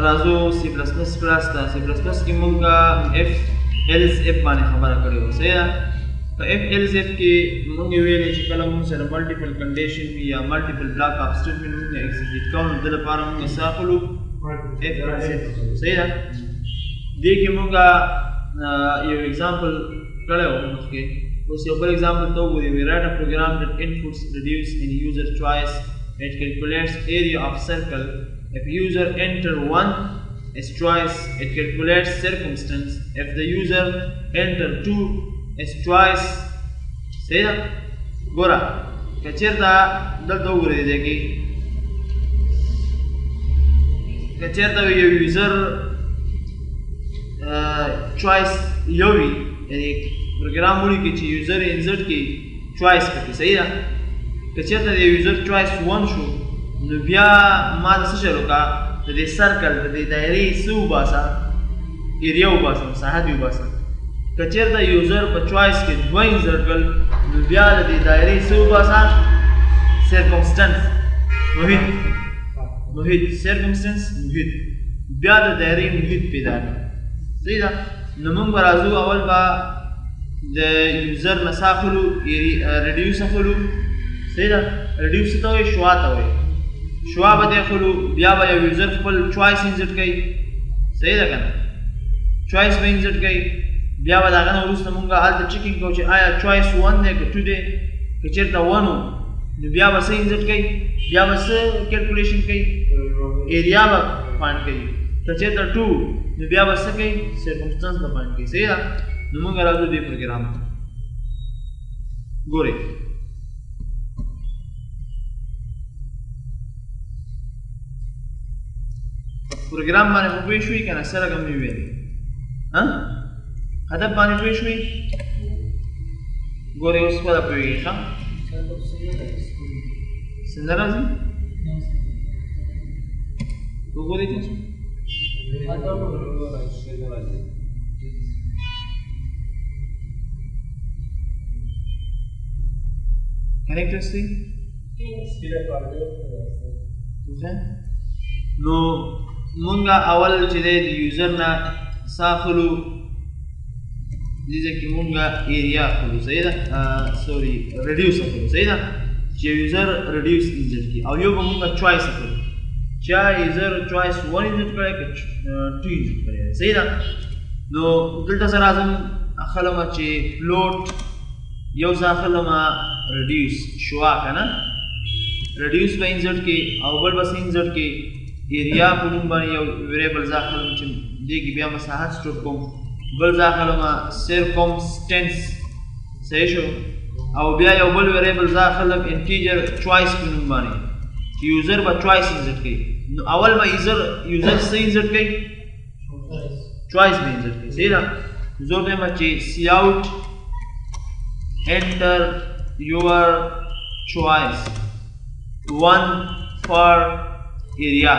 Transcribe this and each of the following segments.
راځو سی پلس پلس کلاس ته. سی پلس پلس کې موږ اف ایلز اف باندې خبره کړې وه. صحیح ده. په اف ایلز اف کې موږ ویلې چې کله موږ سره ملټیپل کنډیشن وي یا ملټیپل بلاک اف سټیټمنټ موږ ایکزیکیوټ کوو نو د لپاره موږ څه اخلو؟ اف ایلز اف. صحیح ده. دې کې موږ یو اگزامپل کړی و مخکې. اوس یو بل اگزامپل ته وګورئ. We write a program that inputs reduce in user choice. It calculates area of circle. If user enter 1 as choice, it calculates circumstance. If the user enter 2 as choice, صحیح ده. ګوره که چېرته دلته وګورئ دې کې که چېرته یو یوزر چوایس یو وي یعنې پروګرام ولیکي چې یوزر انزرټ کړي چوایس پکې. صحیح ده. که چېرته د یوزر چوایس 1 شو نو بیا ما د څه شی وکړه د دې سرکل د دې دایرې څه وباسه ایریا وباسه مساحت یې وباسه. که چېرته یوزر په چوایس کې 2 انزرټ کړل نو بیا د دې دایرې څه وباسه سرکمسټنس محیط سرکمسټنس محیط بیا د دایرې محیط پیدا کړه. صحیح ده. نو موږ به راځو اول به د یوزر نه څه اخلو ریډیوس اخلو. صحیح ده. ریډیوس ته وایي شوا ته وایي. شوا به دې اخلو بیا به یو یوزر خپل چوایس انزرټ کوي. صحیح ده که نه. چوایس به انزرټ کوي بیا به د هغه نه وروسته موږ هلته چیکینګ کوو چې آیا چوایس 1 دی که 2 دی. که چېرته 1 و نو بیا به څه انزرټ کوي بیا به څه کیلکولیشن کوي ایریا به فایند کوي. که چېرته 2 نو بیا به څه کوي سرکمسټنس به فایند کوي. صحیح ده. نو موږ راځو دې پروګرام ته. ګورئ پروګرام باندې خو پوه شوي که نه څه رقم مې وویلې هدف باندې پوه شوي. ګورئ اوس خپله پوهېږئ ښه څه نه راځي وګورئ تاسو کनेक्टर्स थी نو مونږه اول چې د یوزر نه ساخلو دې کې مونږه ایریا خلو. صحیح ده. سوري ریډیوس خلو. صحیح ده. چې یوزر ریډیوس انزرټ کی او یو به مونږه چوایس خلو چې یوزر چوایس 1 انزرټ کړی که 2 انزرټ کړی. صحیح ده. نو دلته سره اعظم اخلم چې فلوټ یو ځاخلم ریډیوس شوا کنه ریډیوس به انزرټ کې او بل بس انزرټ کې ایریا په نوم باندې یو ویریبل ځاخلم چې دې کې بیا مساحت سټور کوم بل ځاخلم سرکمسټنس. صحیح شو. او بیا یو بل ویریبل ځاخلم انټیجر چوایس په نوم باندې چې یوزر به چوایس انزرټ کوي. نو اول به یوزر څه انزرټ کوي چوایس به انزرټ کوي. صحیح ده. زه وایم چې سی آوټ enter your choice 1 for area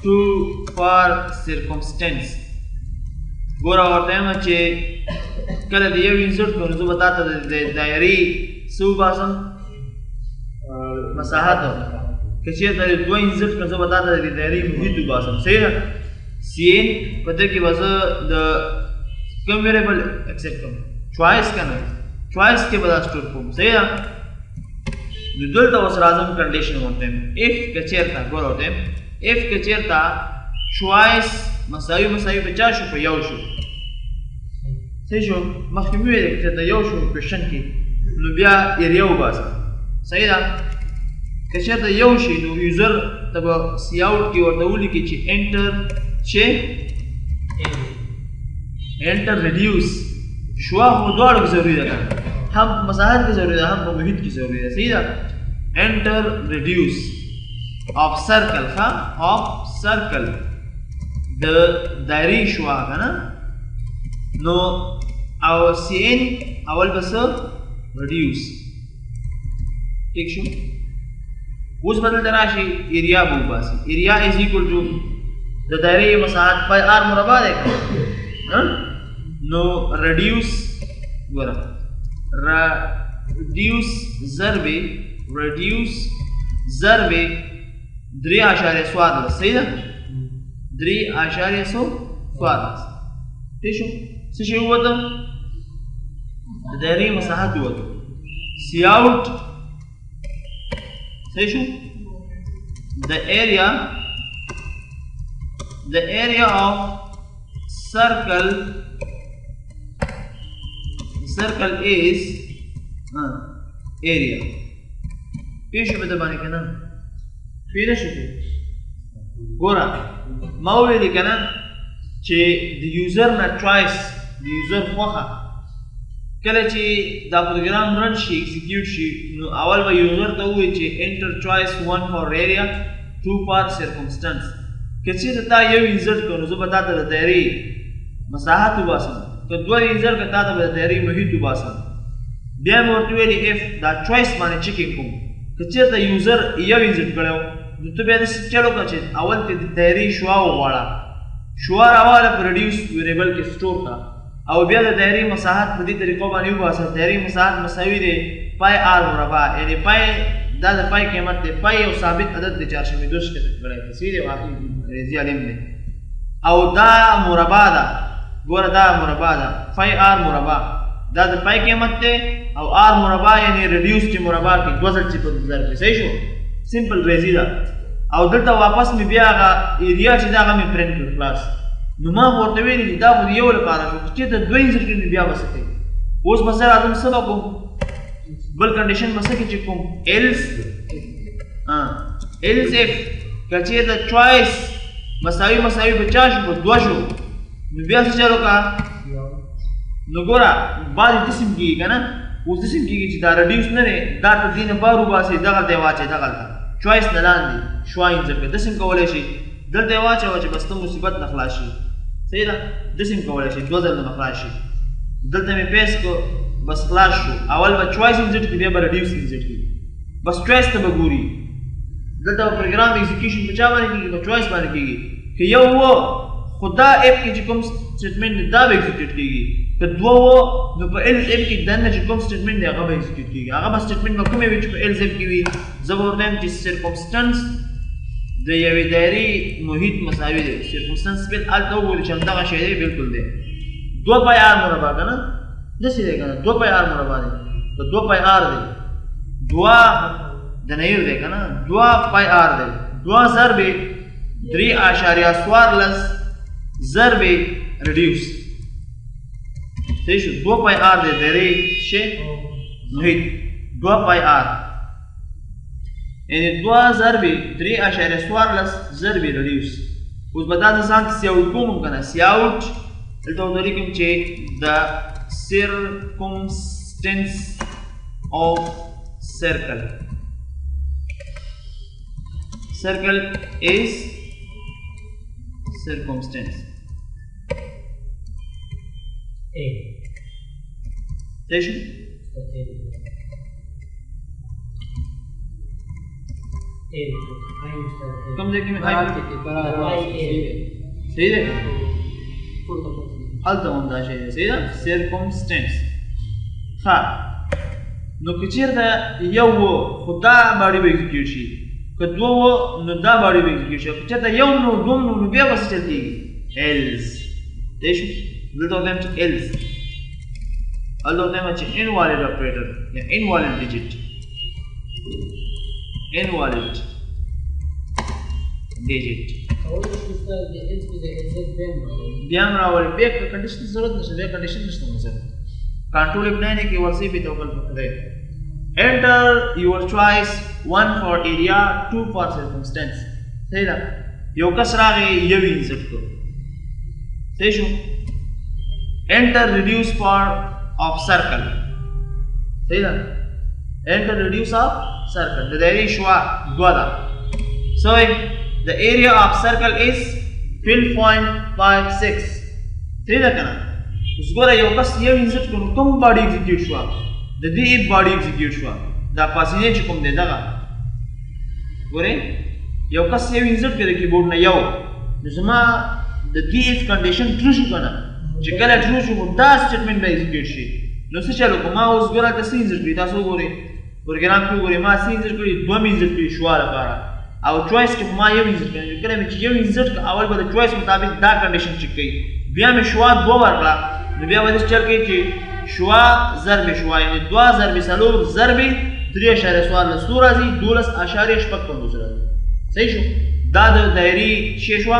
2 for circumstance. ګوره ورته وایم چې کله د یو انزرټ کړو نو زه به تا ته د دایرې څه وباسم مساحت. که چېرته د 2 انزرټ کړم زه به تا ته د دایرې محیط وباسم. صحیح ده. سین په دې کې به زه د کوم ویریبل اکسپټ کوم چوایس کنه چوایس کې به دا سټور کوم. صحیح ده. نو دلته اوس راځم کنډیشن ورته اف که چېرته ګوره ورته اف که چېرته چوایس مساوي په چا شو په یو شو. صحیح شو. مخکې مې ویلې که چېرته یو شو کوېشن کې نو بیا ایریا وباسه. صحیح ده. که چېرته یو شي نو یوزر ته به سی آوټ کې ورته ولیکي چې انټر ریډیوس شوا خو دواړو کې ضروري ده هم مساحت کې ضروري ده هم په محیط کې ضروري ده. صحیح ده. انټر ریډیوس of circle of circle د دایرې شوا کنه نو او cn اول بس reduce ٹھیک شو. اوس بدل راشي ایریا بو باسي ایریا از equal to د دایرې مساحت پای r مربع ده نو reduce ګوره reduce ضرب 3.14 صحیح ده 3.14 ٹھیک شو څه شی ووته د دایرې مساحت ووته سی آوټ صحیح شو the area of circle is area پیش په د باندې کنه پیدا شو ګوره ما ویل کنه چې د یوزر نه چوایس د یوزر خوخه کله چې دا پروګرام رن شي ایگزیکیوټ شي نو اول به یوزر ته وایي چې انټر چوایس 1 فور ایریا 2 فار سرکمسټنس که چېرته تا یو انسرټ کړو نو زه به تا ته د دایرې مساحت وباسم که دوه انسرټ کړه تا ته به د دایرې محیط وباسم بیا مې ورته ویلي اف دا چوایس باندې چیکینګ کوم که چېرته یوزر یو انسرټ کړی و نو ته بیا داسې چل وکړه چې اول ته د دایرې شوا وغواړه شوا راواله په رډیوس ویریبل کې سټور کړه او بیا د دایرې مساحت په دې طریقو باندې وباسه دایرې مساحت مساوي دی پای آر مربع یعنې پای دا د پای قیمت دی پای یو ثابت عدد دی 422 کې کړی تصویر یو واقعي ریاضي عالم دی او دا مربع ده ګوره دا مربع ده پای آر مربع دا د پای قیمت دی او آر مربع یعنې ریډیوس چې مربع کې 2 ځل چې په ضرب کې صحیح شو سمپل ریاضي ده او دلته واپس مې بیا هغه ایریا چې دا هغه مې پرنټ کړ خلاص نو ما ورته ویلي چې دا خو د یو لپاره شو چې د دوه انسرټ کړي بیا به څه کوي اوس به زه راځم څه به کوم بل کنډیشن به څه کې چې کوم ایلس اف که چېرته چوایس مساوي به چا شو په 2 شو نو بیا څه چل وکړه نو ګوره بعضې داسې کېږي که نه اوس داسې کېږي چې دا رډیوس نه دی دا تر دې نه بار وباسئ دغلته یې واچئ دغلته چوایس نه لاندې شوا انسرټ کړئ داسې هم کولی شي دلته یې واچوه چې بس ته مصیبت نه خلاص شي صحیح ده داسې هم کولی شي 2 ځله نه خلاص شي دلته مې پیس کړو بس خلاص شو اول به چوایس انسرټ کړي بیا به رډیوس انسرټ کړي بس چوایس ته به ګوري دلته به پروګرام ایگزیکیوشن په چا باندې کېږي په چوایس باندې کېږي که یو و خو دا اف کې چې کوم سټیټمنټ دی دا به ایگزیکیوټ کېږي که 2 و نو په ایلس اف کې دننه چې کوم سټیټمنټ دی هغه به ایگزیکیوټ کېږي هغه به سټیټمنټ به کومې وي چې په ایلس اف کې وي زه به ورته وایم چې سرکمسټنس د یوې دایرې محیط مساوي دی سرکمسټنس بل هلته وګورئ چې همدغه شی دی بلکل دی 2 پای آر مربع که نه داسې دی که نه 2 پای آر مربع دی که 2 پای آر دی 2 د نیر دی که نه 2 پای آر دی 2 ضرب 3.14 ضرب رډیوس صحیح شو 2 پای آر دی دایرې شی محیط 2 پای آر یعنې 2 ضرب 3.14 ضرب رډیوس اوس به دا زه ځان ته سی آوټ کوم هم که نه سی آوټ دلته ورته لیکم چې د circumstance of circle is circumstance A station कम से कम सही है هلته هم دا شی دی صحیح ده سرکمسټنس ښه نو که چېرته یو و خو دا باډي به ایګزیکیوټ شي که 2 و نو دا باډي به ایګزیکیوټ شي که چېرته یو نو 2 نو بیا به څه چل کېږي ایلس دی شو دلته ورته وایم چې ایلس هلته ورته وایم چې انوالid اپریټر یا انوالid ډیجټ انوالid ډیجټ بیا هم راولي بیا که کنډیشن ضرورت نشته بیا کنډیشن نشته مثلا کنټرول اف 9 کې ورسې به توکل پکړه انټر یور چوایس 1 فور ایریا 2 فور سرکمسټنس صحیح ده یو کس راغی یو انسرټ کړو صحیح شو انټر ریډیوس پارت اف سرکل صحیح ده انټر ریډیوس اف سرکل د دایرې شوا 2 ده so the area of circle is 12.56 صحیح ده که نه اوس ګوره یو کس یو انسرټ کړو کوم باډي ایګزیکیوټ شوه د دې اف باډي ایګزیکیوټ شوه دا پاسینې چې کوم دی دغه ګورئ یو کس یو انسرټ کړی کیبورډ نه یو نو زما د دې اف کنډیشن ټرو شو که نه چې کله ټرو شو نو دا سټیټمنټ به ایګزیکیوټ شي نو څه چل وکړو ما اوس ګوره ته څه انسرټ کړي تاسو وګورئ پروګرام کې وګورئ ما څه انسرټ کړي 2 مې انسرټ کړي شوا لپاره او چوایس کې ما یو انسرټ کړی کله مې چې یو انسرټ اول به د چوایس مطابق دا کنډیشن چک کړي بیا مې شوا 2 ورکړه نو بیا به چل کوي چې شوا ضرب شوا یعنی 2 ضرب 4 ضرب 3.14 راځي 12.5 راځي صحیح شو دا د دایرې شی شو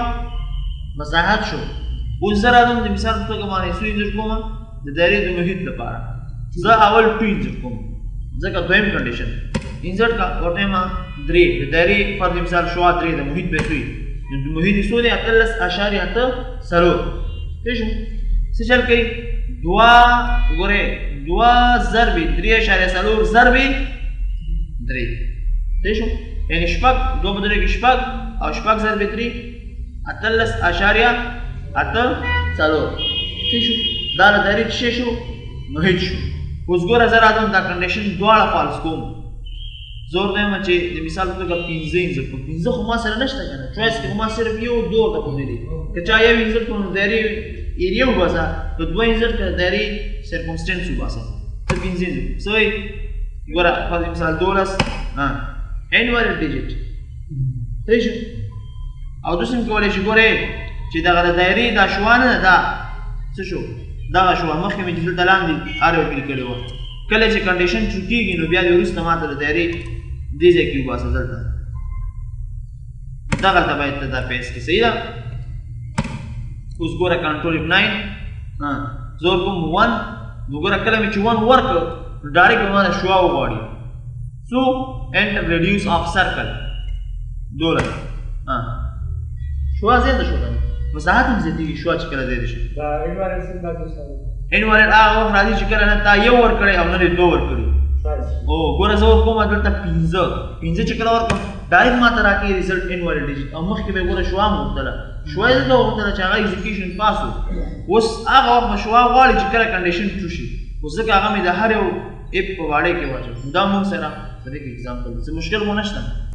مساحت شو اوس زه راځم د مثال په توګه باندې سو انسرټ کوم د دایرې د محیط لپاره زه اول 2 انسرټ کوم ځکه دویم کنډیشن انسرټ کا ورته ما 3 د دایرې پر مثال شوا 3 د محیط به سوی د محیط سو دی 13.8 صحیح شو څه چل کوي 2 ګوره 2 ضرب 3.4 ضرب 3 صحیح شو یعنی شپږ 2 بدلې کې شپږ او شپږ ضرب 3 13.8 صحیح شو دا د دایرې څه شو محیط شو اوس ګوره زه راځم دا کنډیشن دواړه فالس کوم زور دی چې د مثال په توګه 15 انسرټ کوم 15 خو ما سره نشته کنه چوایس کې ما صرف یو 2 د کوم دی که چا یو انسرټ کوم دایرې ایریا وباسه نو 2 انسرټ کړه دایرې سرکمسټنس وباسه ته 15 سوی ګوره په مثال 12 انوال ډیجیټ صحیح شو او دوسم کولای شي ګوره چې دغه دایرې دا شوانه دا څه شو دا شو مخکې مې دلته لاندې ار کلیک کړی و کله چې کنډیشن چوکیږي نو بیا د وروسته ماته د دایرې دې ځای کې وباسه دلته دغلته باید ته دا پیس کې صحیح ده اوس ګوره کنټرول F9 زور کوم 1 نو ګوره کله مې چې 1 ورکړ نو ډایرکټ ماته شوا وغواړي سو انټر ریډیوس اف سرکل $. شوا زیاده شو کنه مساحت هم زیاتېږي شوا چې کله زیاده شي دا انوارنټ څنګه تاسو انوارنټ هغه وخت راځي چې کله نه تا یو ورکړی او نه دې 2 ورکړي او ګوره زه ورکوم دلته 15 چې کله ورکړم ډایرکټ ماته راکړي ریزلټ انوارنټ ډیجیټ او مخکې به ګوره شوا مو غوښتله شوا یې دلته وغوښتله چې هغه ایکزیکیوشن پاس و اوس هغه وخت به شوا غواړي چې کله کنډیشن ټرو شي اوس ځکه هغه مې د هر یو اپ په واړې کې واچوم دا موږ سره په دې کې اگزامپل څه مشکل مو نشته